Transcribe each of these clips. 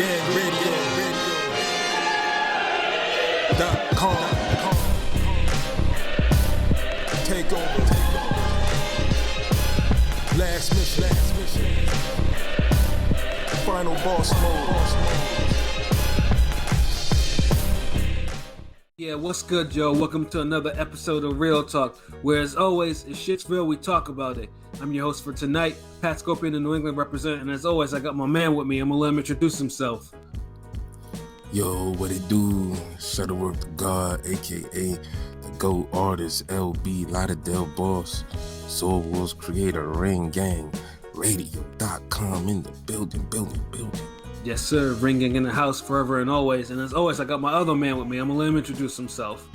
RingGangRadio.com. Take over. Last mission. Final boss mode. Yeah, what's good, Joe? Welcome to another episode of Real Talk, where as always, if shit's real, we talk about it. I'm your host for tonight, Pat Scorpion, the New England representative, and as always, I got my man with me. I'm gonna let him introduce himself. Yo, what it do? Shuttleworth the God, aka the GOAT artist, LB Lauderdale boss, Soul Wars creator, Ring Gang Radio.com in the building. Yes, sir. Ringing in the house forever and always. And as always, I got my other man with me. I'm gonna let him introduce himself.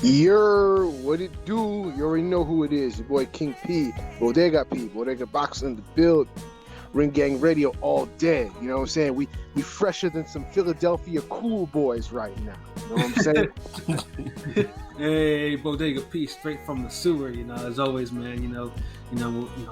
What it do? You already know who it is. Your boy King P. Bodega Boxing in the build. Ring Gang Radio all day. You know what I'm saying? We fresher than some Philadelphia cool boys right now. You know what I'm saying? Hey, Bodega P, straight from the sewer. You know, as always, man. You know,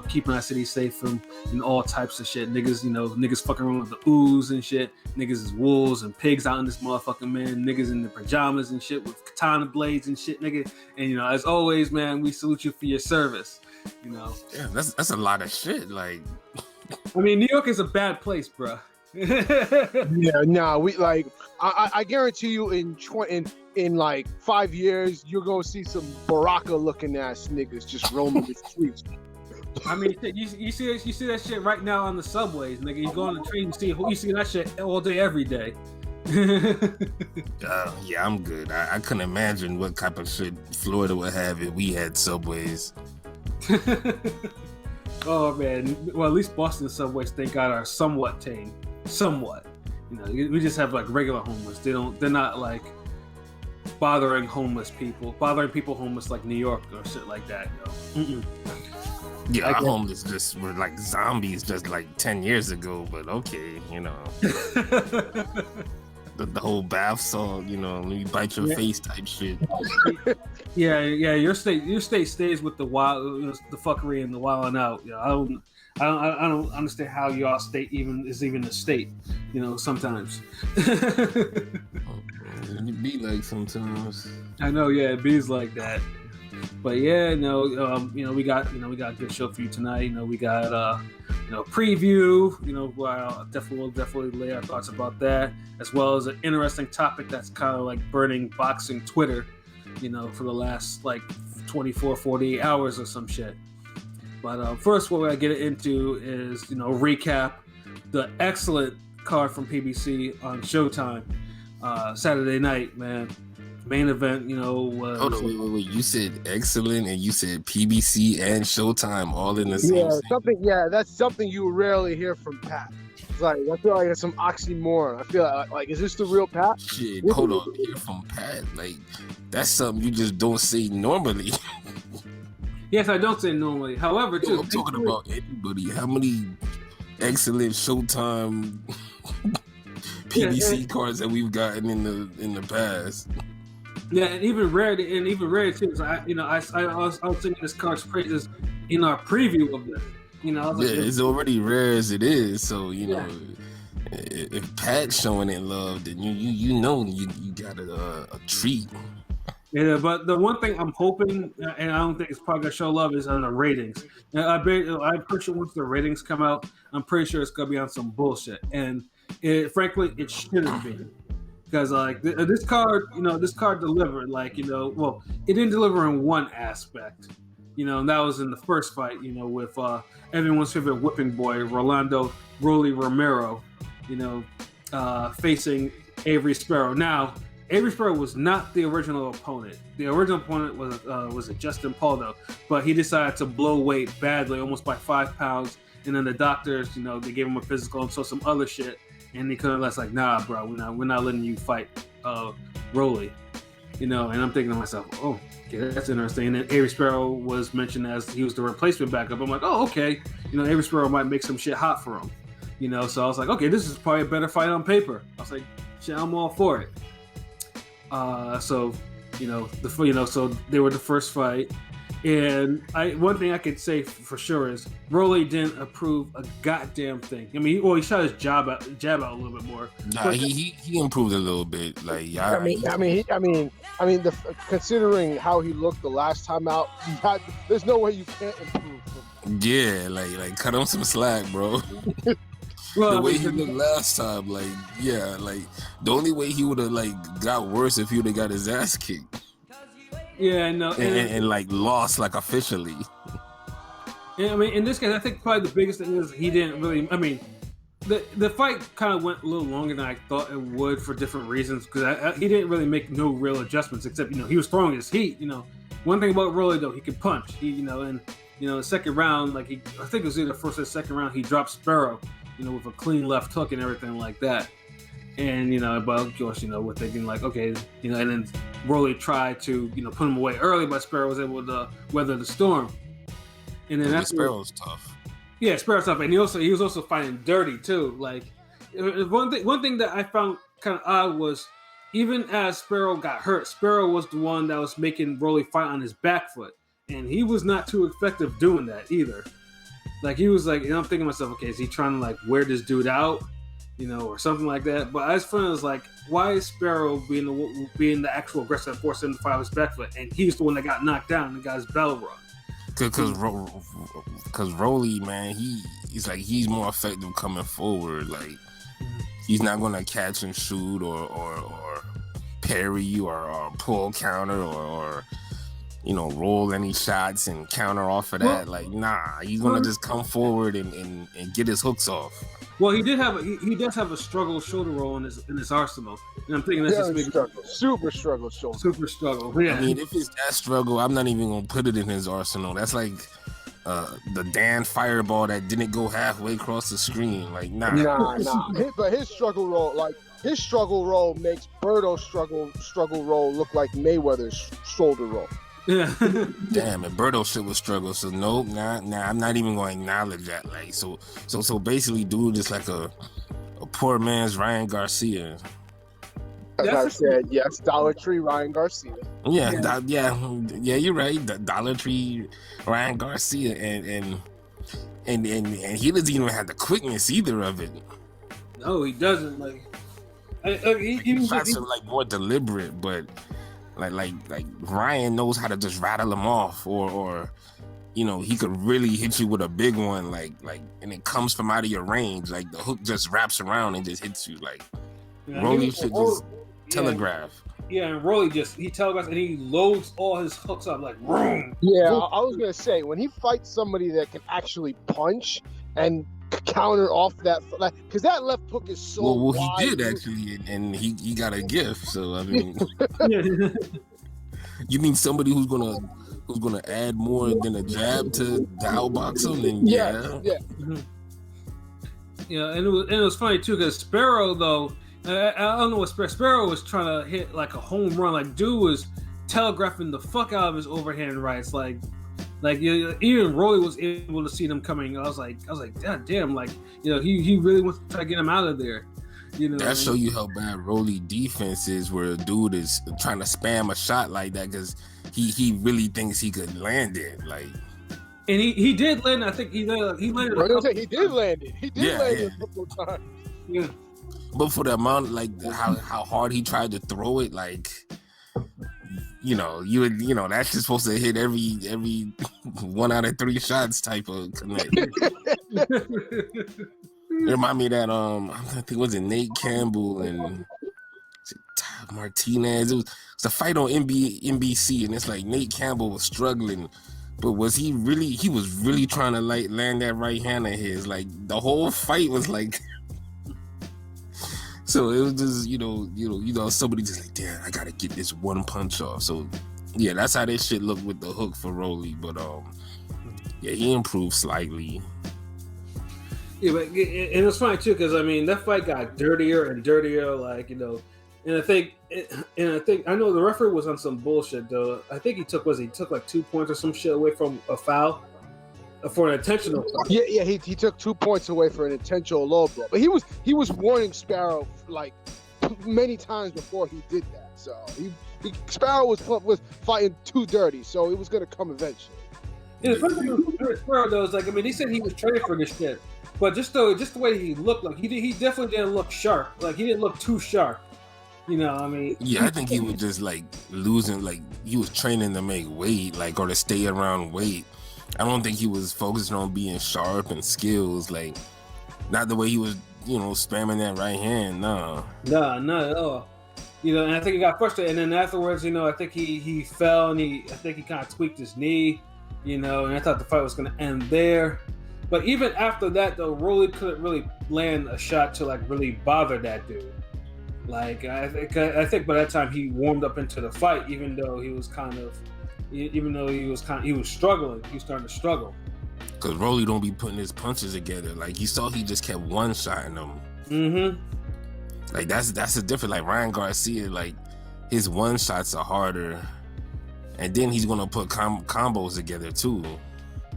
keeping our city safe from all types of shit. Niggas fucking around with the ooze and shit. Niggas is wolves and pigs out in this motherfucking man. Niggas in the pajamas and shit with katana blades and shit, nigga. And as always, man, we salute you for your service. Yeah, that's a lot of shit. Like, I mean, New York is a bad place, bro. Yeah, nah, we like. I guarantee you, in like 5 years, you're gonna see some Baraka looking ass niggas just roaming the streets. I mean, you see that shit right now on the subways, nigga. You go on the train, you see that shit all day, every day. Yeah, I'm good. I couldn't imagine what type of shit Florida would have if we had subways. Oh man, well at least Boston subways, thank God, are somewhat tame. Somewhat. We just have like regular homeless. They're not like bothering people homeless like New York or shit like that. Yeah, our homeless just were like zombies just like 10 years ago, but okay, the whole bath salt, you bite your face type shit. Yeah, your state stays with the wild, the fuckery and the wilding out. I don't understand how y'all state is even a state. Sometimes. It be like sometimes. I know, yeah, it bees like that. But yeah, we got a good show for you tonight. We got preview. Where I'll definitely lay our thoughts about that, as well as an interesting topic that's kind of like burning boxing Twitter. For the last like 24, 48 hours or some shit. But first, what I get into is recap the excellent card from PBC on Showtime Saturday night, man. Main event, was... Hold on, wait. You said excellent and you said PBC and Showtime all in the same thing. That's something you rarely hear from Pat. It's like, I feel like it's some oxymoron. I feel like is this the real Pat? Shit, hold on. Hear from Pat? Like, that's something you just don't say normally. Yes, I don't say normally. However, too... I'm talking about anybody. How many excellent Showtime PBC cards that we've gotten in the past? Yeah, and even rare too. So I was singing this card's praises in our preview of this. It's already rare as it is. So if Pat's showing it love, then you got a treat. Yeah, but the one thing I'm hoping, and I don't think it's probably gonna show love, is on the ratings. I'm pretty sure once the ratings come out, I'm pretty sure it's gonna be on some bullshit, and frankly, it shouldn't be. Because like this card delivered, well, it didn't deliver in one aspect, and that was in the first fight, with everyone's favorite whipping boy, Rolando Rolly Romero, facing Avery Sparrow. Now, Avery Sparrow was not the original opponent. The original opponent was Justin Paldo, but he decided to blow weight badly, almost by 5 pounds, and then the doctors, they gave him a physical and so some other shit. And they could have like, nah, bro, we're not letting you fight Rolly, and I'm thinking to myself, oh, okay, that's interesting. And then Avery Sparrow was mentioned as he was the replacement backup. I'm like, oh, okay, Avery Sparrow might make some shit hot for him, So I was like, okay, this is probably a better fight on paper. I was like, shit, I'm all for it. So they were the first fight, And one thing I could say for sure is Rolly didn't approve a goddamn thing. I mean, he shot his jab out a little bit more. Nah, he improved a little bit. Like, Considering how he looked the last time out, there's no way you can't improve. Yeah, like cut him some slack, bro. Well, the way he looked last time, like the only way he would have got worse if he would have got his ass kicked. Yeah, no, and lost officially. Yeah, I mean, in this case, I think probably the biggest thing is he didn't really. I mean, the fight kind of went a little longer than I thought it would for different reasons because he didn't really make no real adjustments except he was throwing his heat. One thing about Rolly though, he could punch. The second round, I think it was either first or second round, he dropped Sparrow, with a clean left hook and everything like that. And but of course, we're thinking okay, and then Rolly tried to put him away early, but Sparrow was able to weather the storm. And then Sparrow's tough. Yeah, Sparrow's tough, and he was also fighting dirty too. One thing that I found kind of odd was even as Sparrow got hurt, Sparrow was the one that was making Rolly fight on his back foot, and he was not too effective doing that either. He was I'm thinking to myself, okay, is he trying to wear this dude out? Or something like that. But I was feeling why is Sparrow being the actual aggressor that forced him to fight his back foot, and he's the one that got knocked down and got his bell rung? Because Rolly, man, he's more effective coming forward. He's not gonna catch and shoot or parry you or pull counter or roll any shots and counter off of that. He's gonna just come forward and get his hooks off. Well, he does have a struggle shoulder roll in his arsenal, and I'm thinking that's super struggle shoulder. Super struggle. Yeah. I mean, if it's that struggle, I'm not even gonna put it in his arsenal. That's the Dan fireball that didn't go halfway across the screen. Nah. But his struggle roll makes Berto's struggle roll look like Mayweather's shoulder roll. Yeah. Damn, and Berto shit was struggle. So nope, nah. I'm not even going to acknowledge that. So basically, dude is a poor man's Ryan Garcia. As I said, yes, Dollar Tree Ryan Garcia. Yeah, you're right. Dollar Tree Ryan Garcia, and he doesn't even have the quickness either of it. No, he doesn't. Shots are more deliberate, but. Like Ryan knows how to just rattle him off, or he could really hit you with a big one, and it comes from out of your range. The hook just wraps around and just hits you. Rolly should just telegraph. Yeah, and Rolly he telegraphs and he loads all his hooks up vroom. Yeah, I was gonna say when he fights somebody that can actually punch and counter off that, because that left hook is so well wide. He did actually, and he got a gift. So I mean, you mean somebody who's gonna add more than a jab to outbox him? Then yeah. Mm-hmm. Yeah, and it was funny too because Sparrow though, I don't know what Sparrow was trying to hit a home run. Dude was telegraphing the fuck out of his overhand rights. Even Rolly was able to see them coming. I was like, God damn, he really wants to try to get him out of there. That show you how bad Rolly defense is, where a dude is trying to spam a shot like that because he really thinks he could land it. And he did land. I think he landed. He did land it. He did land it a couple of times. Yeah. But for the amount, how hard he tried to throw it, that's just supposed to hit every 1 out of 3 shots type of connect. It remind me of that I think was it Nate Campbell and Martinez. It was a fight on NBC, and it's Nate Campbell was struggling, but was he was really trying to land that right hand of his. The whole fight was so it was just somebody just damn, I gotta get this one punch off. So yeah, that's how this shit looked with the hook for Rolly. But he improved slightly. Yeah, but and it's funny too because that fight got dirtier and dirtier, and I think I know the referee was on some bullshit though. I think he took 2 points or some shit away from a foul for an intentional foul. Yeah, he took 2 points away for an intentional low blow, but he was warning Sparrow many times before he did that. So Sparrow was fighting too dirty, so it was gonna come eventually. Yeah, the first thing with Sparrow though is like, I mean, he said he was training for this shit, but just the way he looked, like he definitely didn't look sharp. Like he didn't look too sharp. You know, I mean. Yeah, I think he was just like losing, like he was training to make weight, like or to stay around weight. I don't think he was focused on being sharp and skills, like not the way he was, spamming that right hand. No, not at all. You know, and I think he got frustrated, and then afterwards, I think he fell, and I think he kind of tweaked his knee, and I thought the fight was going to end there. But even after that, though, Rolly couldn't really land a shot to like really bother that dude. Like I think by that time he warmed up into the fight, even though he was struggling. He was starting to struggle. Cause Rolly don't be putting his punches together. Like he just kept one-shotting them. Mm-hmm. Like that's the difference. Like Ryan Garcia, like his one-shots are harder, and then he's gonna put combos together too.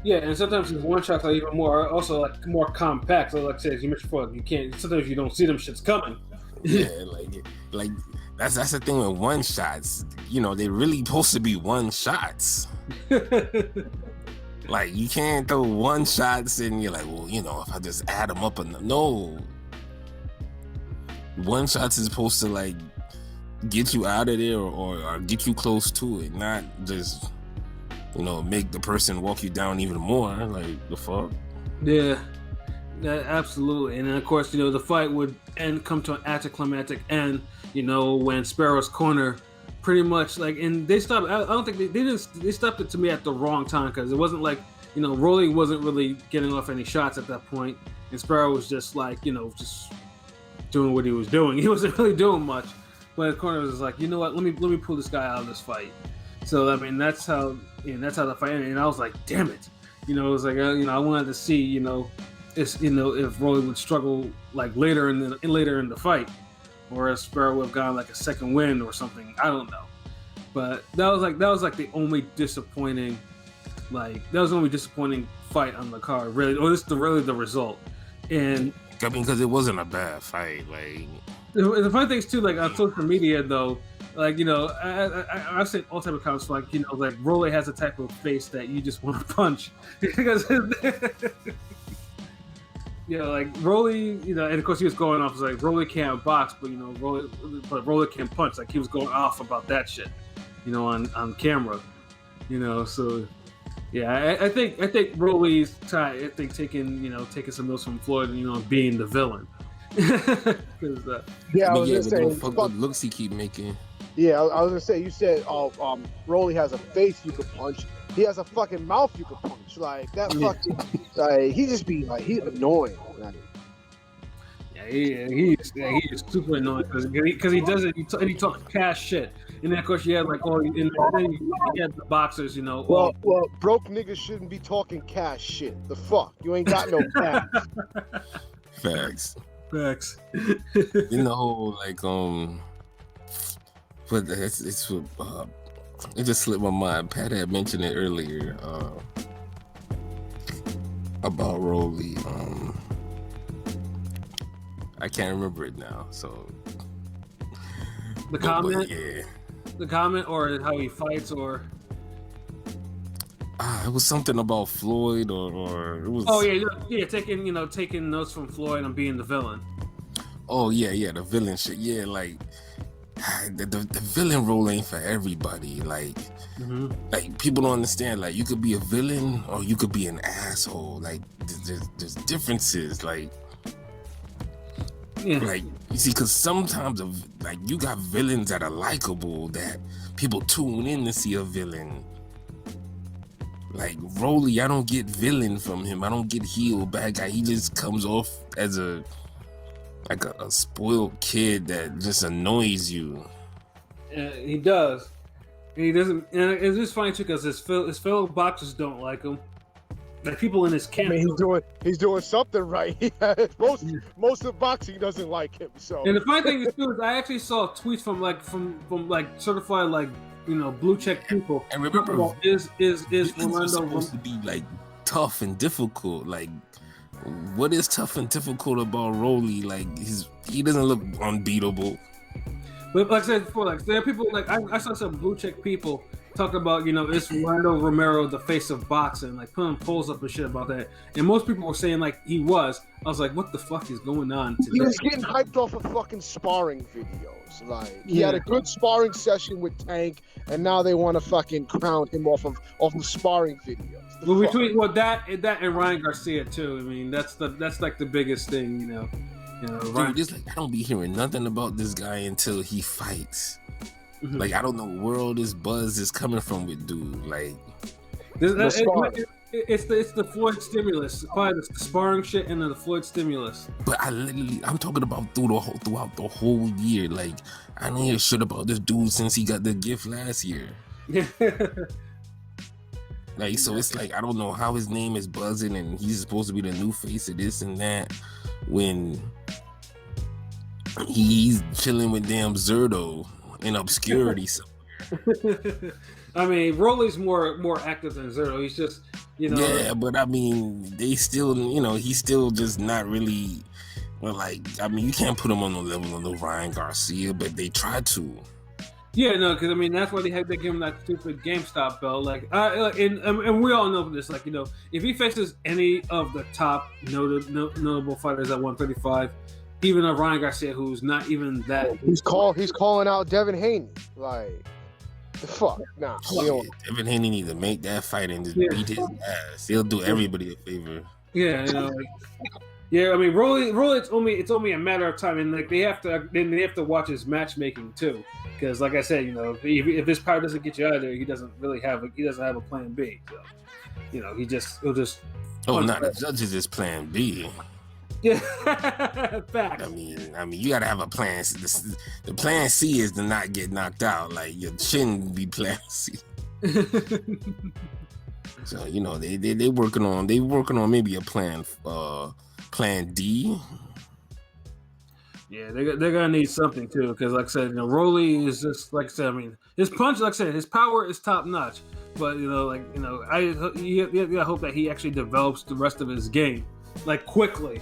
Yeah, and sometimes his one-shots are even more compact. So like I said, as you mentioned before, you can't. Sometimes you don't see them shits coming. Yeah, like that's the thing with one-shots. They really supposed to be one-shots. Like you can't throw one-shots and you're like, well, if I just add them up no. One-shots is supposed to like get you out of there or get you close to it, not just make the person walk you down even more. Like the fuck. Yeah, absolutely. And then of course, the fight would come to an anticlimactic end. When Sparrow's corner pretty much and they stopped. I don't think they stopped it to me at the wrong time, because it wasn't like Rolly wasn't really getting off any shots at that point, and Sparrow was just like just doing what he was doing. He wasn't really doing much, but the corner was just like, let me pull this guy out of this fight. So I mean that's how the fight ended, and I was like, damn it, it was like I wanted to see if Rolly would struggle like later in the fight, or if Sparrow would have gotten like a second win or something. I don't know, but that was the only disappointing fight on the card, really. Or this is really the result. And I mean, because it wasn't a bad fight. Like the funny thing is too, like on social media though, like I've seen all type of comments like like Rolly has a type of face that you just want to punch because. Like Rolly, and of course he was going off. It's like Rolly can't box, but Rolly can punch. Like he was going off about that shit, on camera, So yeah, I think Rolly's taking some notes from Floyd, and being the villain. Yeah, I was gonna say, fuck the looks he keep making. Yeah, I was gonna say, you said, Rolly has a face you could punch. He has a fucking mouth you could punch. Like that fucking, like he just be like, he's annoying. Like, he's super annoying because he does it. He talks cash shit, and then of course you had like you had the boxers, Well, broke niggas shouldn't be talking cash shit. The fuck, you ain't got no cash. Facts. In the whole but it just slipped my mind. Pat had mentioned it earlier about Rolly. I can't remember it now. So the comment, yeah, the comment, or how he fights, or it was something about Floyd, or it was. Oh yeah, taking notes from Floyd and being the villain. Oh yeah, the villain shit. Yeah, like. The villain role ain't for everybody. Like, like people don't understand. Like, you could be a villain or you could be an asshole. Like, there's differences. Like, like you see, because sometimes you got villains that are likable that people tune in to see a villain. Like Rolly, I don't get villain from him. I don't get heel bad guy. He just comes off as a spoiled kid that just annoys you. He does. He doesn't. And it's just funny too because his fellow boxers don't like him. Like people in his camp. I mean, he's doing something right. Most of boxing doesn't like him. So. And the funny thing is too is I actually saw tweets from certified blue check people. And remember, is Rolando supposed to be like tough and difficult? Like, what is tough and difficult about Rolly? Like he doesn't look unbeatable. But like I said before, like there are people like I saw some blue check people talk about, it's Rolando Romero, the face of boxing, like putting polls up and shit about that. And most people were saying like he was. I was like, what the fuck is going on today? He was getting hyped off of fucking sparring videos. Like he had a good sparring session with Tank, and now they want to fucking crown him off of sparring videos. Well, between that and Ryan Garcia too. I mean, that's like the biggest thing, Ryan. Dude, just like I don't be hearing nothing about this guy until he fights. Mm-hmm. Like I don't know where all this buzz is coming from with dude. Like it's the Floyd stimulus, probably the sparring shit, and then the Floyd stimulus. But I'm talking about throughout the whole year. Like I didn't hear shit about this dude since he got the gift last year. Yeah. Like so, it's like I don't know how his name is buzzing, and he's supposed to be the new face of this and that when he's chilling with damn Zerto in obscurity somewhere. I mean, Rolly's more active than Zerto. He's just, Yeah, but I mean, they still, he's still just not really. Well, like, I mean, you can't put him on the level of the Ryan Garcia, but they try to. Yeah, no, because I mean that's why they give him that stupid GameStop belt. Like, and we all know this. Like, if he faces any of the top notable fighters at 135, even a Ryan Garcia who's not even that. He's calling out Devin Haney. Like, the fuck, nah. Devin Haney needs to make that fight and just beat his ass. He'll do everybody a favor. Yeah, yeah. I mean, Rolly, it's only a matter of time, and like they have to watch his matchmaking too. Because, like I said, if this power doesn't get you out of there, he doesn't have a plan B. So, he'll just. Oh, not the judges is plan B. Yeah, facts. I mean, you gotta have a plan. The plan C is to not get knocked out. Like your chin be plan C. So they working on maybe a plan D. Yeah, they're gonna need something too, because like I said, Rolly is just like I said. I mean, his punch, like I said, his power is top notch. But you gotta hope that he actually develops the rest of his game like quickly.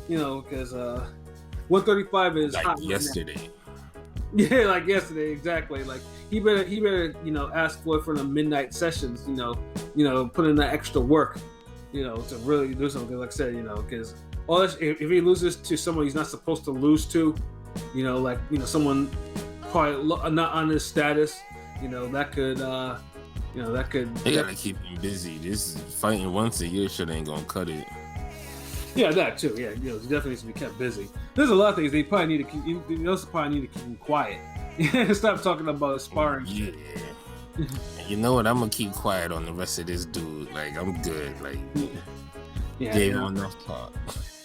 Because 135 is like hot yesterday. Yeah, like yesterday, exactly. Like he better ask Floyd for the midnight sessions. Put in that extra work. To really do something. Like I said, because. All this, if he loses to someone he's not supposed to lose to, someone probably not on his status, that could. They gotta keep him busy. This fighting once a year shit ain't gonna cut it. Yeah, that too. Yeah, he definitely needs to be kept busy. There's a lot of things they probably need to keep. They also probably need to keep him quiet. Stop talking about sparring. Yeah. You know what? I'm gonna keep quiet on the rest of this dude. Like I'm good. Like gave him enough talk.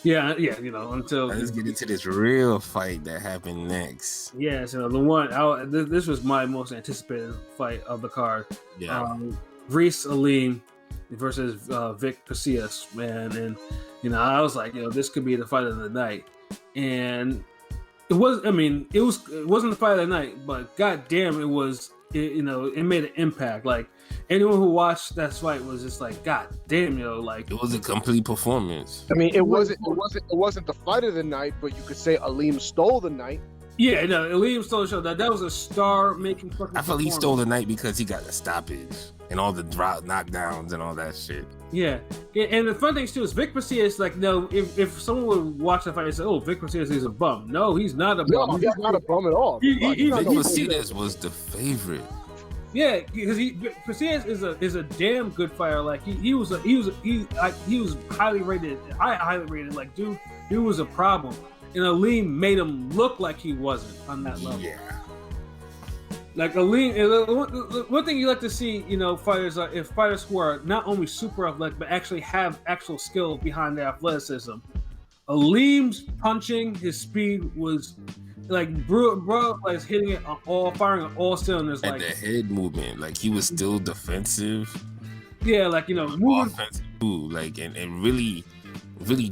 Yeah, until let's get into this real fight that happened next. Yeah, so the one this was my most anticipated fight of the card. Yeah, Reese Aleem versus Vic Pasillas, man, and I was like, this could be the fight of the night, and it was. I mean, it wasn't the fight of the night, but goddamn, it was. It made an impact. Like anyone who watched that fight was just like, God damn, like it was a complete performance. I mean, it wasn't the fight of the night, but you could say Aleem stole the night. Yeah, no, Aleem stole the show. That was a star-making fucking. I felt he stole the night because he got the stoppage and all the knockdowns and all that shit. Yeah, and the fun thing too is Vic Pasillas. Like, no, if someone would watch the fight and say, "Oh, Vic Pasillas is a bum," no, he's not a bum. No, he's not a bum at all. Vic Pasillas was the favorite. Yeah, because Pasillas is a damn good fighter. Like he was highly rated. Highly rated. Like dude was a problem, and Aleem made him look like he wasn't on that level. Yeah. Like Aleem, one thing you like to see, fighters who are not only super athletic but actually have actual skill behind their athleticism. Aleem's punching, his speed was like bro like hitting it firing on all cylinders. And like the head movement, like he was still defensive. Yeah, like moving offensive too, like and really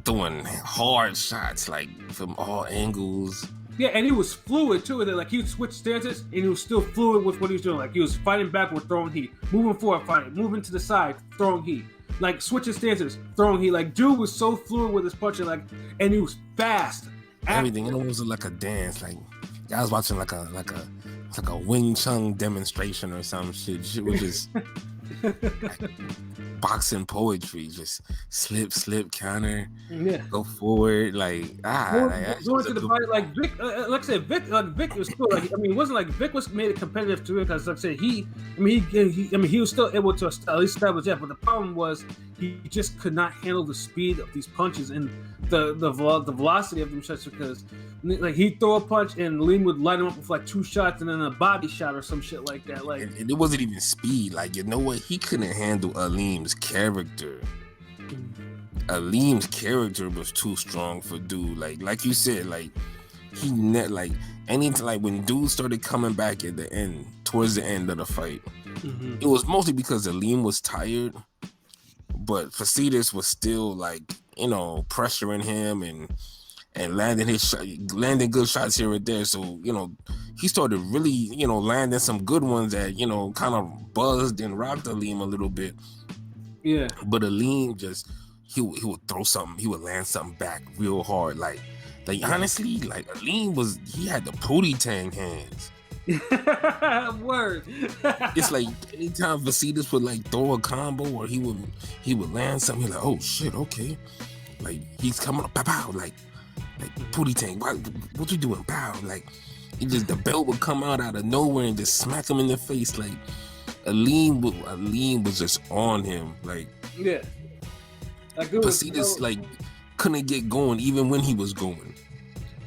throwing hard shots like from all angles. Yeah, and he was fluid too with it. Like he would switch stances and he was still fluid with what he was doing. Like he was fighting backward, throwing heat, moving forward, fighting, moving to the side, throwing heat. Like switching stances, throwing heat. Like dude was so fluid with his punching, like, and he was fast. Everything, it was like a dance. Like I was watching like a Wing Chun demonstration or some shit. Shit was just like, boxing poetry, just slip, counter, go forward, going to the fight like Vic. Like I said, Vic was cool. Like I mean, it wasn't like Vic was made it competitive to it because, like I said, he was still able to at least establish that. But the problem was he just could not handle the speed of these punches and the velocity of them shots because like he'd throw a punch and Liam would line him up with like 2 shots and then a body shot or some shit like that. Like and it wasn't even speed. Like you know what? He couldn't handle Aleem's character. Aleem's character was too strong for dude. Like you said, like he like anytime like when dude started coming back at the end, towards the end of the fight, it was mostly because Aleem was tired, but Facetus was still like pressuring him and landing good shots here and there. So he started really landing some good ones that kind of buzzed and rocked Aleem a little bit. Yeah, but Aleem just he would throw something, he would land something back real hard. Like honestly, like Aleem he had the Pootie Tang hands. Word. It's like anytime Facetus would like throw a combo or he would land something, he's like, oh shit, okay. Like he's coming up, pow, pow, like Pootie Tang, what you doing, pow? Like the belt would come out of nowhere and just smack him in the face. Like Aleem was just on him. Like yeah. Like Facetus like couldn't get going even when he was going.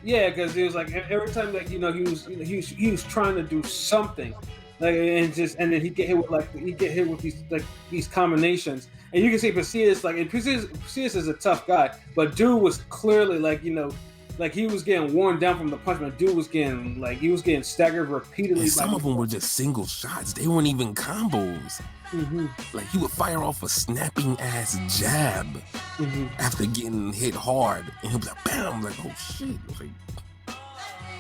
Yeah, because it was like every time like he was trying to do something, like and then he get hit with these combinations, and you can see Facetus Facetus is a tough guy, but dude was clearly like he was getting worn down from the punch, but dude was getting staggered repeatedly. And some of them were just single shots; they weren't even combos. Mm-hmm. Like he would fire off a snapping ass jab after getting hit hard, and he'll be like, "Bam!" Like, oh shit! Like,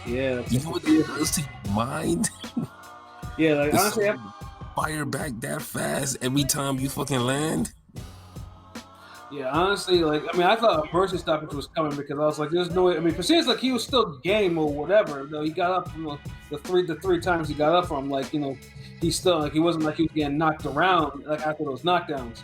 yeah, you know what it does to your mind? Yeah, like honestly, fire back that fast every time you fucking land. Yeah, honestly, like I mean, I thought a mercy stoppage was coming because I was like, "There's no way." I mean, for seems like he was still game or whatever. Though he got up from the three times he got up from, like he's still like he wasn't like he was getting knocked around like after those knockdowns.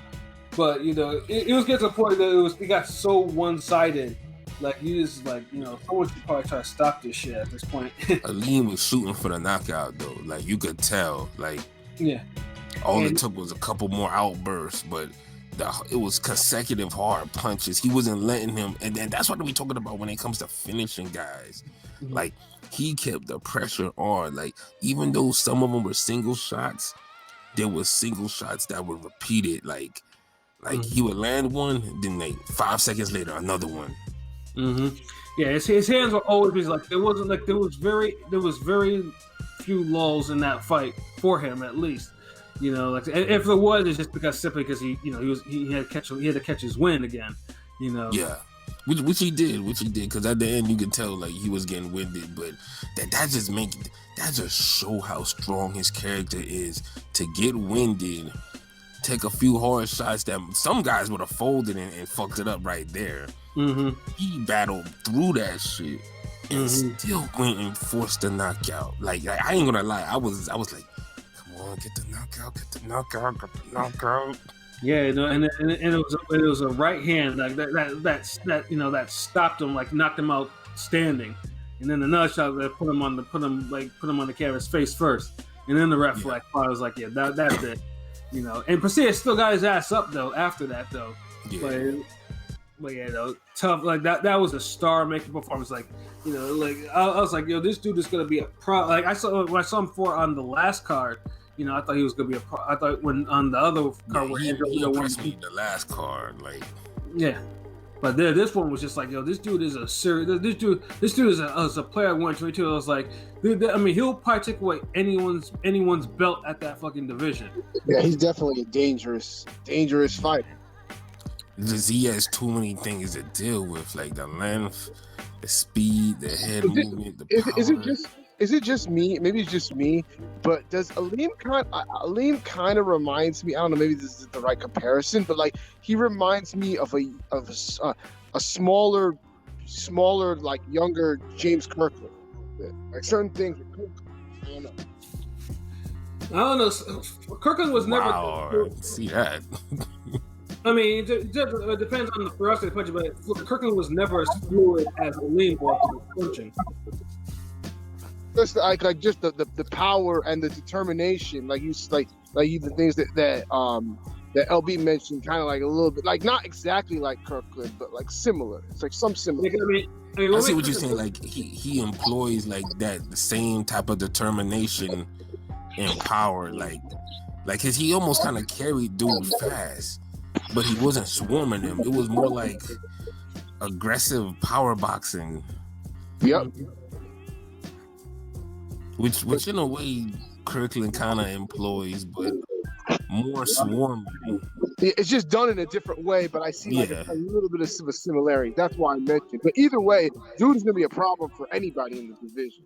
But it was getting to the point that it got so one sided. Like you just someone should probably try to stop this shit at this point. Aleem was shooting for the knockout though. Like you could tell. Like all it took was a couple more outbursts, but it was consecutive hard punches. He wasn't letting him, and then that's what we're talking about when it comes to finishing guys. Mm-hmm. Like he kept the pressure on. Like even though some of them were single shots, there was single shots that were repeated. Like he would land one, then 5 seconds later another one. Mm-hmm. Yeah, his hands were always like there was very few lulls in that fight for him at least. Like if there was, it's just because he had to catch his wind again. Yeah, which he did because at the end you could tell like he was getting winded, but that just show how strong his character is to get winded, take a few hard shots that some guys would have folded and fucked it up right there. Mm-hmm. He battled through that shit and still went and forced the knockout. Like I ain't gonna lie, I was like, get the knockout. Yeah, and it was a right hand like that stopped him, like knocked him out standing, and then another shot that put him on the canvas face first, and then the ref was like, yeah, that's it, And Pasilla still got his ass up though after that though. Yeah. But tough like that. That was a star-making performance. Like I was like, yo, this dude is gonna be a pro. Like when I saw him on the last card. I thought he was gonna be a pro. I thought when on the other card where he impressed me the last card, like but this one was just like, yo, this dude is a serious. This dude is a player I want to too. I was like, dude, I mean, he'll probably take away anyone's belt at that fucking division. Yeah, he's definitely a dangerous fighter. He has too many things to deal with, like the length, the speed, the head movement, the power. Is it just me? Maybe it's just me, but does Aleem kind of reminds me? I don't know. Maybe this is the right comparison, but like he reminds me of a smaller, like younger James Kirkland. bit. Like certain things. I don't know. I don't know. Kirkland was never. Wow, see that. I mean, it depends on the ferocity of the punch, but Kirkland was never as fluid as Aleem was punching. Just like just the power and the determination, like the things that LB mentioned, kind of like a little bit, like not exactly like Kirkland, but like similar. It's like some similar. I see what you're saying. Like he employs like that the same type of determination and power, like cause he almost kind of carried dude fast, but he wasn't swarming him. It was more like aggressive power boxing. Yep. Which in a way Kirkland kind of employs, but more swarming. It's just done in a different way, but I see like a little bit of a similarity. That's why I mentioned. But either way, dude's gonna be a problem for anybody in the division.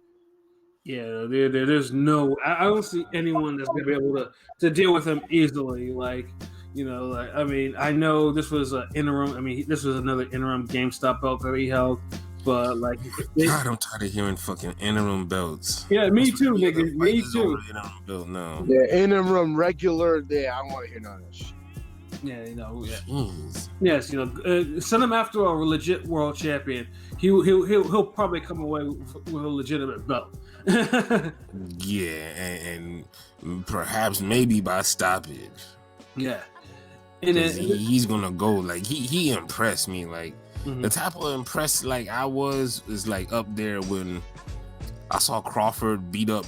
Yeah, there's no. I don't see anyone that's gonna be able to deal with him easily. Like, you know, like I mean, I know this was an interim. I mean, this was another interim GameStop belt that he held. But like, God, I'm tired of hearing fucking interim belts. Yeah, me too, nigga. Me too. Interim belt now. Yeah, interim, regular. Yeah, I don't want to hear none of that shit. Yeah, you know. Yeah. Jeez. Yes, you know. Send him after a legit world champion. He'll probably come away with a legitimate belt. Yeah, and perhaps maybe by stoppage. Yeah, and then he's gonna go like he impressed me like. Mm-hmm. The type of impressed like I was is like up there when I saw Crawford beat up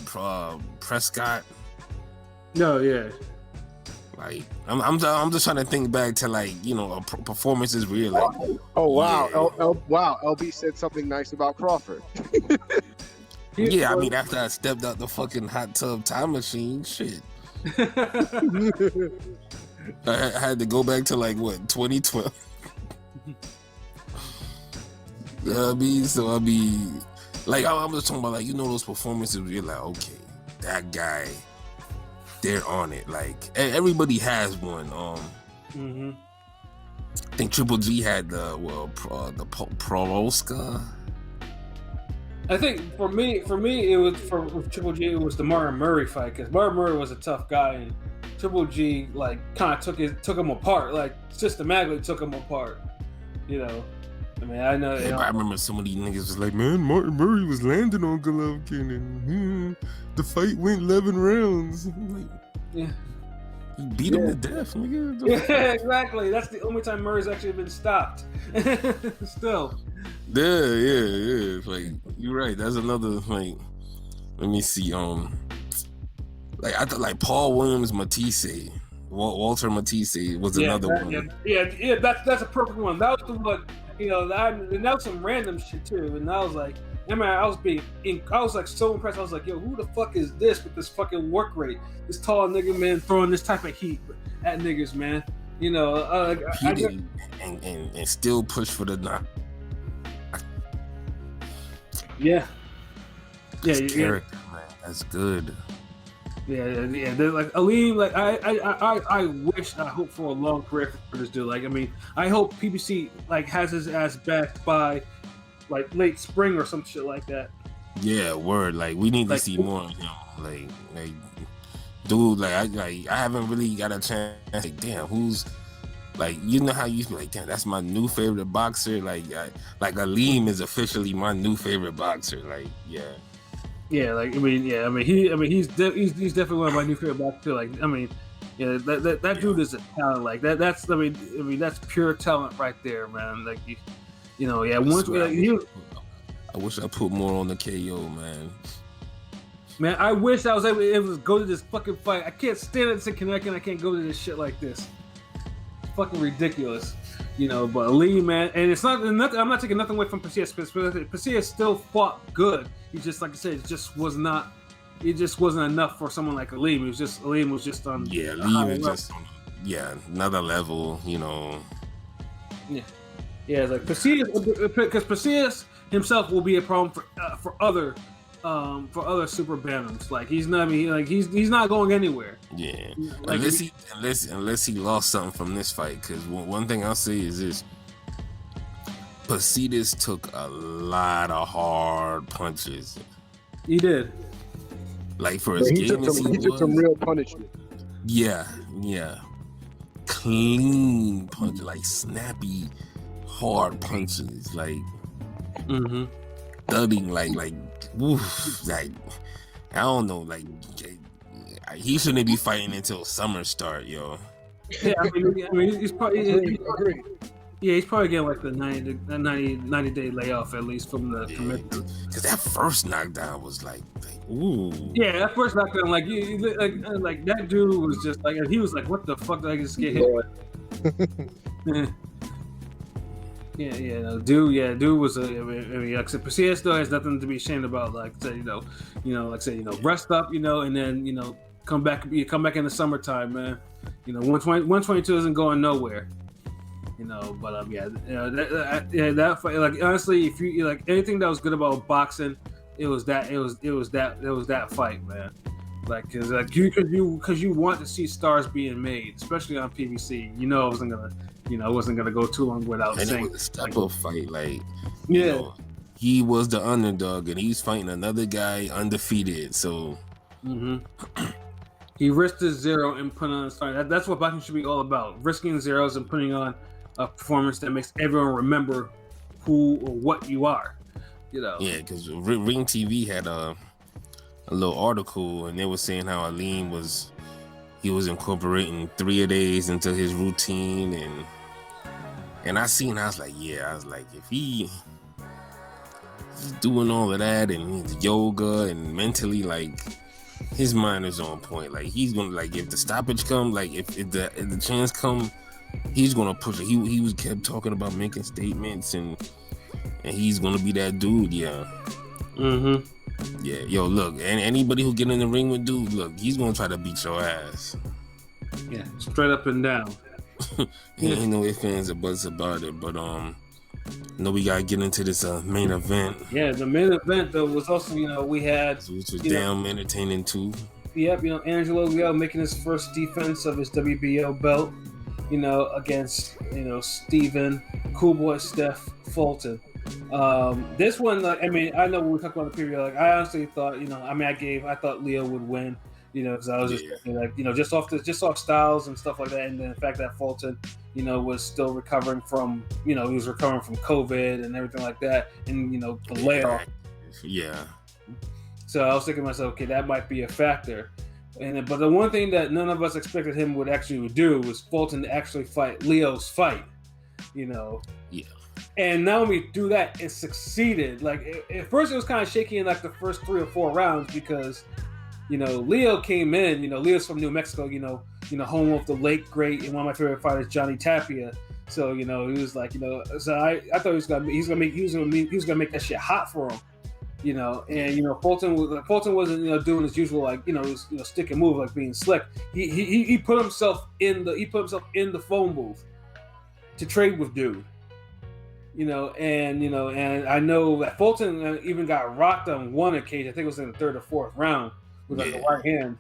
Prescott. No, yeah. Like I'm just trying to think back to like you know performances where you're like, oh wow, yeah. Wow, LB said something nice about Crawford. Yeah, I mean after I stepped out the fucking hot tub time machine, shit. I had to go back to like what 2012. I mean, so I mean, like I'm just talking about, like you know those performances where you're like, okay, that guy, they're on it. Like everybody has one. Mm-hmm. I think Triple G had the Proroska. I think for me, it was for Triple G. It was the Martin Murray fight because Martin Murray was a tough guy, and Triple G like kind of took him apart, like systematically took him apart. You know. I mean, I know. Yeah, but I remember some of these niggas was like, man, Martin Murray was landing on Golovkin, and the fight went 11 rounds. Like, yeah, he beat him to death, nigga. Yeah, exactly. That's the only time Murray's actually been stopped. Still. Yeah. Like you're right. That's another like. Let me see. Like I thought, like Paul Williams Matisse, Walter Matisse was another one. Yeah. That's a perfect one. That was the one. You know, and that was some random shit too. And I was like, I was like so impressed. I was like, yo, who the fuck is this with this fucking work rate? This tall nigga man throwing this type of heat at niggas, man. You know, and still push for the knock. Yeah. Character, man, that's good. Yeah. They're like Aleem. Like I hope for a long career for this dude. Like I mean, I hope PBC like has his ass back by like late spring or some shit like that. Yeah, word. Like we need to see more of him. Like dude. Like I haven't really got a chance. Like damn, who's like you know how you feel like damn that's my new favorite boxer. Like Aleem is officially my new favorite boxer. Like yeah. Yeah, like he's definitely one of my new favorite boxers too. Like I mean, yeah, that dude is a talent. Like that's I mean that's pure talent right there, man. Like you know, yeah. Once I wish I put more on the KO, man. Man, I wish I was able to go to this fucking fight. I can't stand it in Connecticut. I can't go to this shit like this. It's fucking ridiculous. You know, but Lee, man, and it's not nothing. I'm not taking nothing away from Pasillas. Pasillas still fought good. He just, like I said, it just wasn't enough for someone like Aleem. Aleem was just on. Yeah, Aleem is just on. Yeah, another level. You know. Yeah, it's like Pasillas, because Pasillas himself will be a problem for other super bantams. Like he's not. I mean, like he's not going anywhere. Yeah, like, unless he lost something from this fight. Because one thing I'll say is this: Pasillas took a lot of hard punches. He did. Like for as He game as he took some was, real punishment. yeah, clean punch, like snappy, hard punches, like Mm-hmm. thudding, like, woof, like I don't know, like he shouldn't be fighting until summer start, yo. Yeah, I mean, he's probably Agreed. yeah, he's probably getting like the 90 day layoff at least from the commission. Because that first knockdown was like ooh. Yeah, that first knockdown, like that dude was just like, he was like, "What the fuck did I just get hit with?" Dude was I mean, like I said, Garcia still has nothing to be ashamed about. Like I said, rest up, and then come back in the summertime, man. 122 isn't going nowhere. But that fight, like honestly, if you like anything that was good about boxing, it was that fight, man. Like, because you want to see stars being made, especially on PBC. I wasn't gonna go too long without And saying it was a step-up fight, like yeah. He was the underdog, and he's fighting another guy undefeated. So he risked his zero and put on a fight. That's what boxing should be all about: risking zeros and putting on a performance that makes everyone remember who or what you are. Yeah, because Ring TV had a little article, and they were saying how Aleem was incorporating 3 a days into his routine, and I was like, if he's doing all of that and his yoga and mentally, like, his mind is on point. Like, he's gonna, like, if the stoppage come, like if the chance come, he's gonna push it. He was kept talking about making statements, and he's gonna be that dude. Yeah. Yeah, yo, look, and anybody who get in the ring with dude, look, he's gonna try to beat your ass. Yeah, straight up and down. Ain't no ifs, ands, or buts about it. But we gotta get into this main event. Yeah, the main event though was also, we had, which was damn entertaining too. Yep, Angelo Leo making his first defense of his WBO belt, against Stephen Cool Boy Steph Fulton. This one, I know when we talked about the preview, like I honestly thought, I thought Leo would win, because I was just thinking, just off styles and stuff like that, and then the fact that Fulton, was still recovering from, he was recovering from COVID and everything like that, and the layoff. Yeah. So I was thinking to myself, okay, that might be a factor. But the one thing that none of us expected him would do was Fulton to actually fight Leo's fight, Yeah. And not only do that, it succeeded. Like at first, it was kind of shaky in like the first 3 or 4 rounds because, Leo came in. Leo's from New Mexico. Home of the late great and one of my favorite fighters, Johnny Tapia. So he was like, so I thought he was gonna make that shit hot for him. And Fulton wasn't doing his usual stick and move like being slick. He put himself in the phone booth to trade with dude. And I know that Fulton even got rocked on one occasion. I think it was in the 3rd or 4th round with the right hand.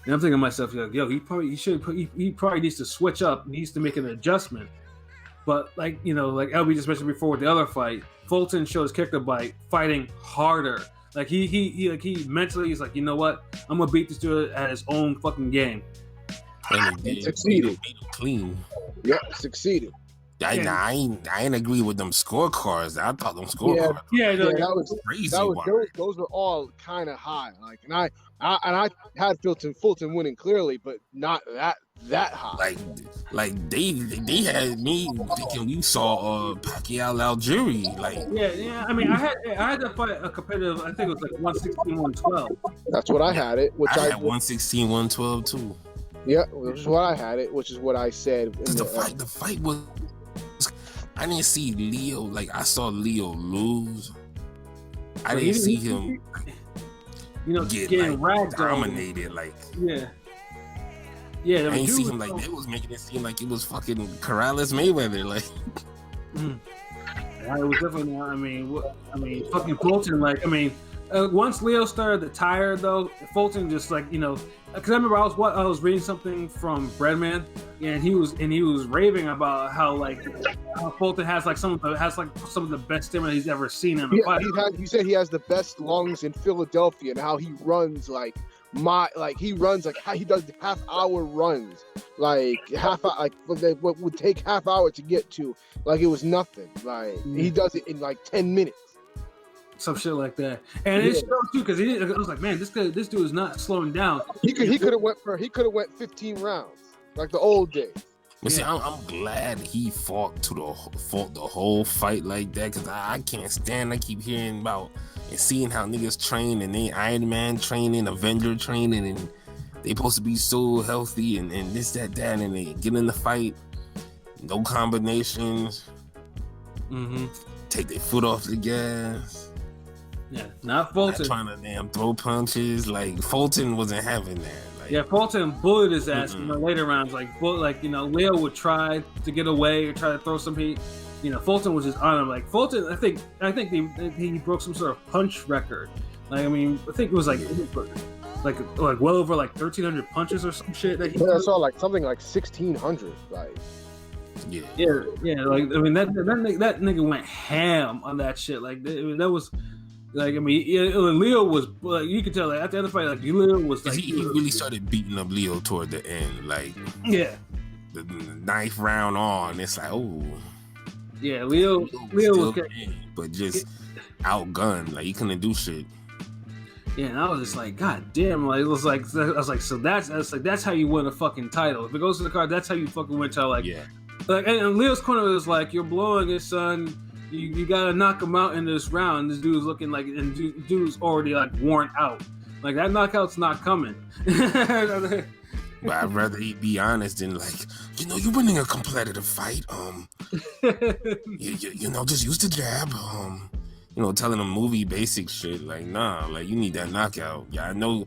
And I'm thinking to myself, he probably needs to switch up. He needs to make an adjustment. But like LB just mentioned before with the other fight, Fulton showed his kicker bite, fighting harder. Like he mentally is like, you know what? I'm gonna beat this dude at his own fucking game. And succeeded. Beat him clean. Yep, succeeded. I ain't agree with them scorecards. I thought them scorecards. That was crazy. Those were all kind of high. Like, and I had Fulton winning clearly, but not that high. Like they had me thinking we saw Pacquiao Algieri. Like I had to fight a competitive. I think it was like 116, 112. That's what I had it. I had 116, 112 too. Yeah, which is what I had it. Which is what I said. The fight was. I didn't see Leo. Like I saw Leo lose. I didn't see him. Getting ragged dominated. Like yeah. I didn't see him like they was making it seem like it was fucking Corrales Mayweather. Like it was definitely. Fucking Fulton. Once Leo started to tire, though, Fulton just because I remember I was reading something from Breadman Yeah, and he was raving about how how Fulton has some of the best stamina he's ever seen in a fight. He said he has the best lungs in Philadelphia, and how he runs he does the half-hour runs, what would take half hour to get to, like it was nothing. He does it in 10 minutes. Some shit like that, and it's true too because I was like, man, this dude is not slowing down. He could have went 15 rounds like the old days. But see, I'm glad he fought the whole fight like that, because I can't stand. I keep hearing about and seeing how niggas train, and they Iron Man training, Avenger training, and they supposed to be so healthy and this, that, and they get in the fight, no combinations, take their foot off the gas. Yeah, not Fulton. Not trying to damn throw punches. Like Fulton wasn't having that. Fulton bullied his ass in the later rounds. Leo would try to get away or try to throw some heat. Fulton was just on him. Like Fulton, I think he broke some sort of punch record. I think it was well over 1,300 punches or some shit. That I saw something like 1,600. Yeah. That nigga went ham on that shit. That was. Leo was you could tell at the end of the fight, Leo was he really started beating up Leo toward the end, the ninth round on. It's Leo was but just outgunned, he couldn't do shit. Yeah, and I was just like, God damn! I was like, so that's how you win a fucking title. If it goes to the card, that's how you fucking win title. And Leo's corner was like, you're blowing it, son. You gotta knock him out in this round. This dude's looking dude's already worn out. That knockout's not coming. But I'd rather he be honest than you're winning a competitive fight. Just use the jab. Telling him movie basic shit. You need that knockout. Yeah, I know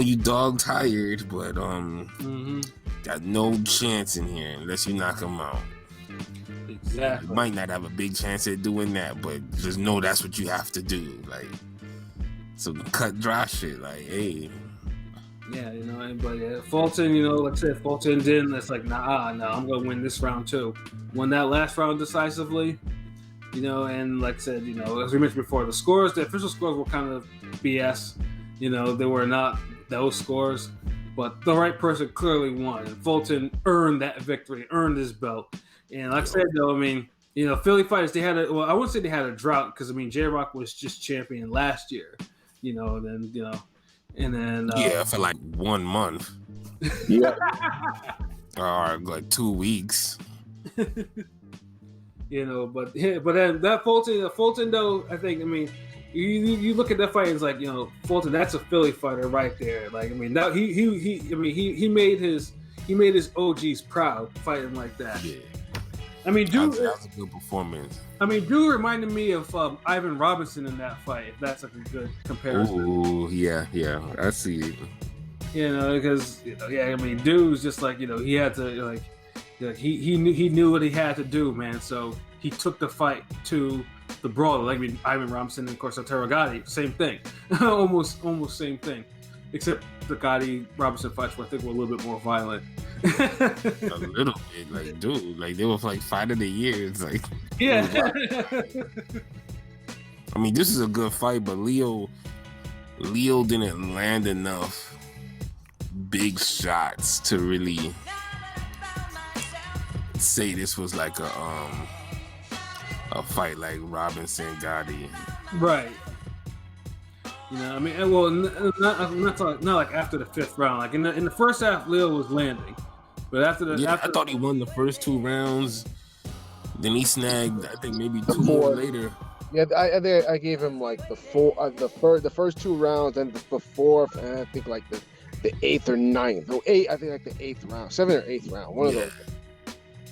you dog tired, but got no chance in here unless you knock him out. Exactly. You might not have a big chance at doing that, but just know that's what you have to do. So cut dry shit. Hey. Yeah, but Fulton, like I said, Fulton didn't. It's nah, I'm gonna win this round too. Won that last round decisively. And like I said, as we mentioned before, the official scores were kind of BS. They were not those scores, but the right person clearly won, and Fulton earned that victory, earned his belt. And like I said, though, Philly fighters, they had I wouldn't say they had a drought, because J-Rock was just champion last year, and then for 1 month. Yeah. Or 2 weeks. but then that Fulton though, I think, you look at that fight, it's Fulton, that's a Philly fighter right there. That he made his OGs proud fighting like that. Yeah. Dude, that was a good performance. Dude reminded me of Ivan Robinson in that fight. If that's a good comparison. Ooh, yeah, I see it. Because dude's just he had to he knew what he had to do, man. So he took the fight to the brawler. Ivan Robinson and of course Arturo Gatti, same thing, almost same thing, except the Gatti Robinson fights were, I think, were a little bit more violent. A little bit, dude, they were fight of the year. It's yeah. This is a good fight, but Leo didn't land enough big shots to really say this was a fight like Robinson Gotti. Right. Not after the fifth round. In the first half, Leo was landing, but I thought he won the first 2 rounds. Then he snagged, I think, maybe 2 more later. Yeah, I gave him the first 2 rounds, and the fourth, and I think the 8th or 9th. Oh, 8. I think the 8th round, 7th or 8th round, one of those.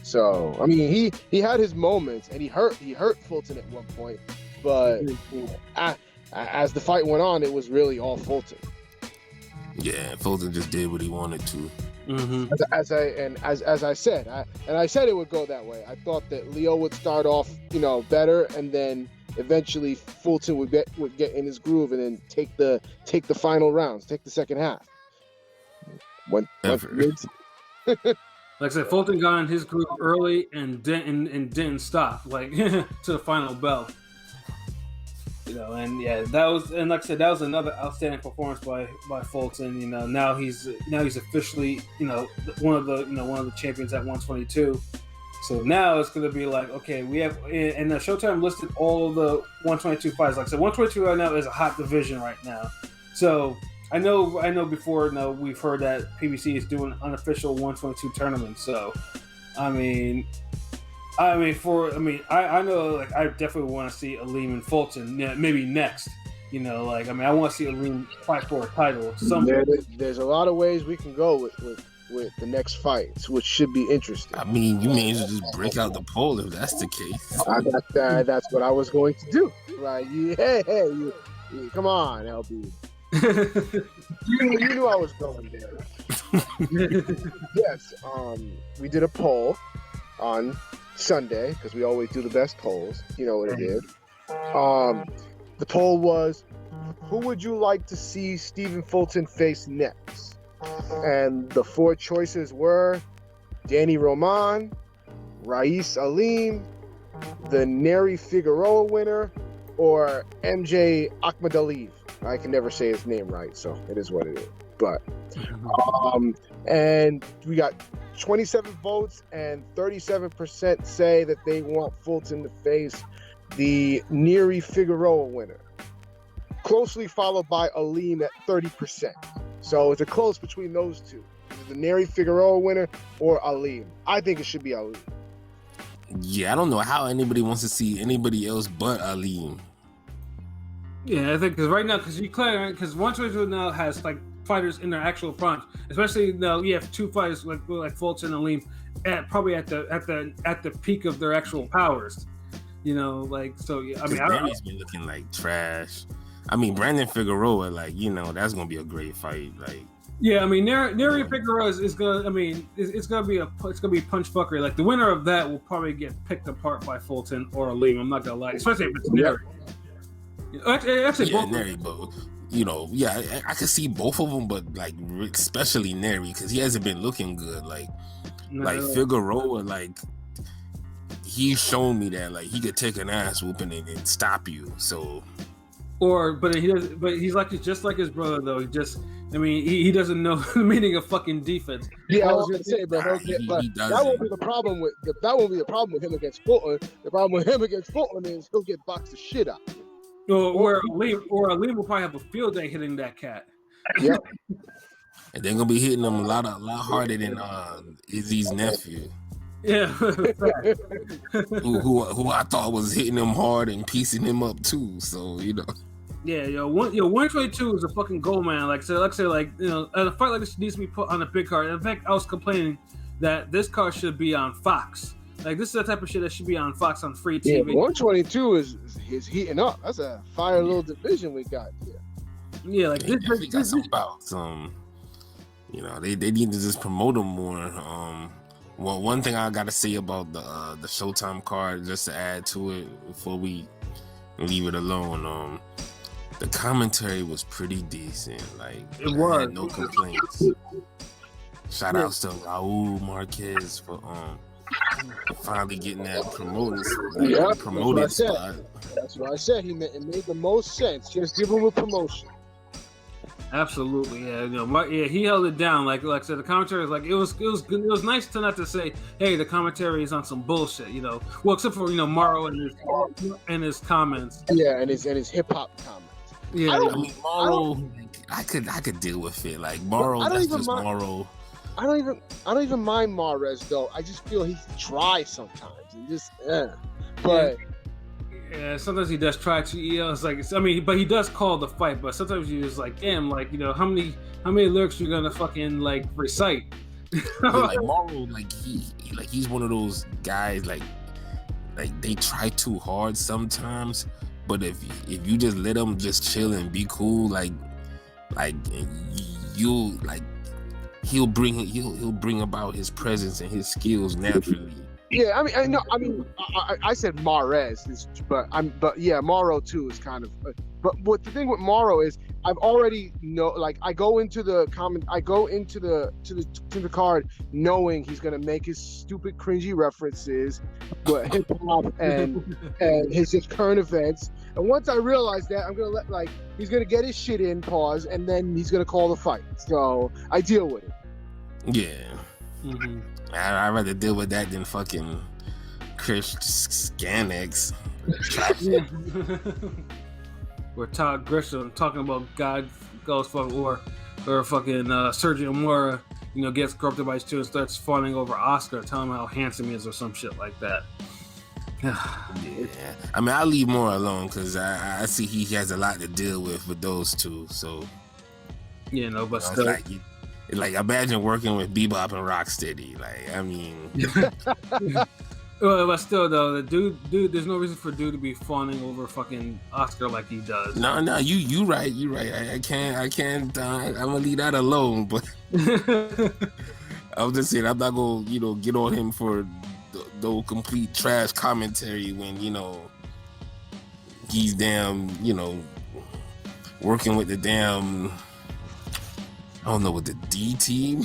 So he had his moments, and he hurt Fulton at one point, but as the fight went on, it was really all Fulton. Yeah, Fulton just did what he wanted to. Mm-hmm. As I said, I said it would go that way. I thought that Leo would start off, better, and then eventually Fulton would get in his groove, and then take the final rounds, take the second half. Like I said, Fulton got in his groove early and didn't stop like to the final bell. And yeah, and like I said, that was another outstanding performance by Fulton. Now he's officially one of the champions at 122. So now it's going to be like, okay, we have, and the Showtime listed all of the 122 fights. Like I said, 122 right now is a hot division right now. So I know before, we've heard that PBC is doing an unofficial 122 tournament. So, I know, like, I definitely want to see Aleem and Fulton maybe next. I want to see Aleem fight for a title. There's a lot of ways we can go with the next fights, which should be interesting. I mean, you may as well just break out the poll if that's the case. That's what I was going to do. Like, you come on, LB. you knew I was going there. Yes, we did a poll on Sunday because we always do the best polls. You know what it is. The poll was, who would you like to see Stephen Fulton face next? And the 4 choices were Danny Roman, Rais Aleem, the Neri Figueroa winner, or MJ Akhmadaliev. I can never say his name right, so it is what it is. But and we got 27 votes, and 37% say that they want Fulton to face the Neri Figueroa winner, closely followed by Aleem at 30%. So it's a close between those two, the Neri Figueroa winner or Aleem. I think it should be Aleem. Yeah, I don't know how anybody wants to see anybody else but Aleem. Yeah, I think because right now, because 122 now has like fighters in their actual prime, especially now you have 2 fighters like Fulton and Aleem probably at the peak of their actual powers. So yeah, Neri's been looking like trash. I mean, Brandon Figueroa, that's gonna be a great fight. Like, yeah, Neri Figueroa is gonna. It's gonna be punch fuckery. Like the winner of that will probably get picked apart by Fulton or Aleem. I'm not gonna lie, especially if it's Neri. Actually, both. Neri, but I could see both of them, but like especially Neri because he hasn't been looking good. Like Figueroa, he's shown me that he could take an ass whooping and stop you. So. But he's just like his brother though. He doesn't know the meaning of fucking defense. Yeah, I was gonna say, but that won't be the problem with him against Fulton. The problem with him against Fulton is he'll get boxed the shit out. Or Aleem will probably have a field day hitting that cat. Yeah. And they're gonna be hitting him a lot harder than Izzy's nephew. Yeah. who I thought was hitting him hard and piecing him up too. So Yeah, 122 is a fucking gold man. A fight like this needs to be put on a big card. In fact, I was complaining that this card should be on Fox. Like this is the type of shit that should be on Fox on free TV. Yeah, 122 is heating up. That's a fire little division we got here. Yeah, like this got some bouts. They need to just promote them more. Well, one thing I gotta say about the Showtime card, just to add to it before we leave it alone, the commentary was pretty decent. Like it was. I had no complaints. Shout outs to Raul Marquez for finally getting that promoted spot. That's what I said. It made the most sense. Just give him a promotion. Absolutely, yeah. He held it down. Like I said, the commentary was it was good. It was nice to not to say, "Hey, the commentary is on some bullshit," Well, except for Morrow and his comments. Yeah, and his hip hop comments. Yeah, Morrow, I could deal with it. Like Morrow, that's just Morrow. I don't even mind Mahrez though. I just feel he's dry sometimes. But. Yeah, sometimes he does try to. But he does call the fight. But sometimes you're just like, damn, how many lyrics you gonna fucking recite? Morrow, he's one of those guys like they try too hard sometimes. But if you just let him just chill and be cool, he'll bring about his presence and his skills naturally. Yeah, I mean, I said Mahrez, but yeah, Morrow too is kind of. But what the thing with Morrow is, I've already I go into the to the card knowing he's gonna make his stupid, cringy references, but hip hop and his just current events. And once I realize that, I'm gonna he's gonna get his shit in, pause, and then he's gonna call the fight. So I deal with it. Yeah. Mm-hmm. I'd rather deal with that than fucking Chris Scanix. Or Todd Grisham talking about God goes fucking or fucking Sergio Mora, gets corrupted by his children, starts fawning over Oscar, telling him how handsome he is or some shit like that. Yeah, I mean, I'll leave Mora alone because I see he has a lot to deal with those two. So but still. It's like imagine working with Bebop and Rocksteady. Like, I mean, well, but still though, the dude, there's no reason for dude to be fawning over fucking Oscar like he does. No, you right. I can't. I'm gonna leave that alone. But I was just saying, I'm not gonna, get on him for the complete trash commentary when he's damn, working with the damn. I don't know, with the D team.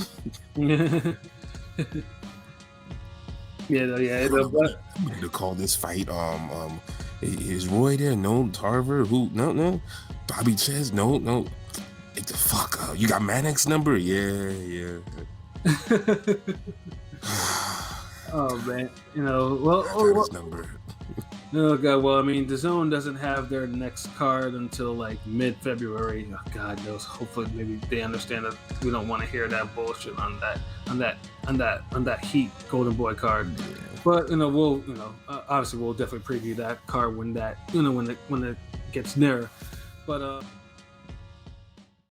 To call this fight. Is Roy there? No. Tarver? Who? No. Bobby Chess? No. Get the fuck up. You got Maddox's number? Yeah. Oh man, His number. Oh god, well, I mean, the Zone doesn't have their next card until like mid-February. Oh, God knows. Hopefully, maybe they understand that we don't want to hear that bullshit on that Heat Golden Boy card. Yeah. But we'll obviously we'll definitely preview that card when that when it gets nearer. But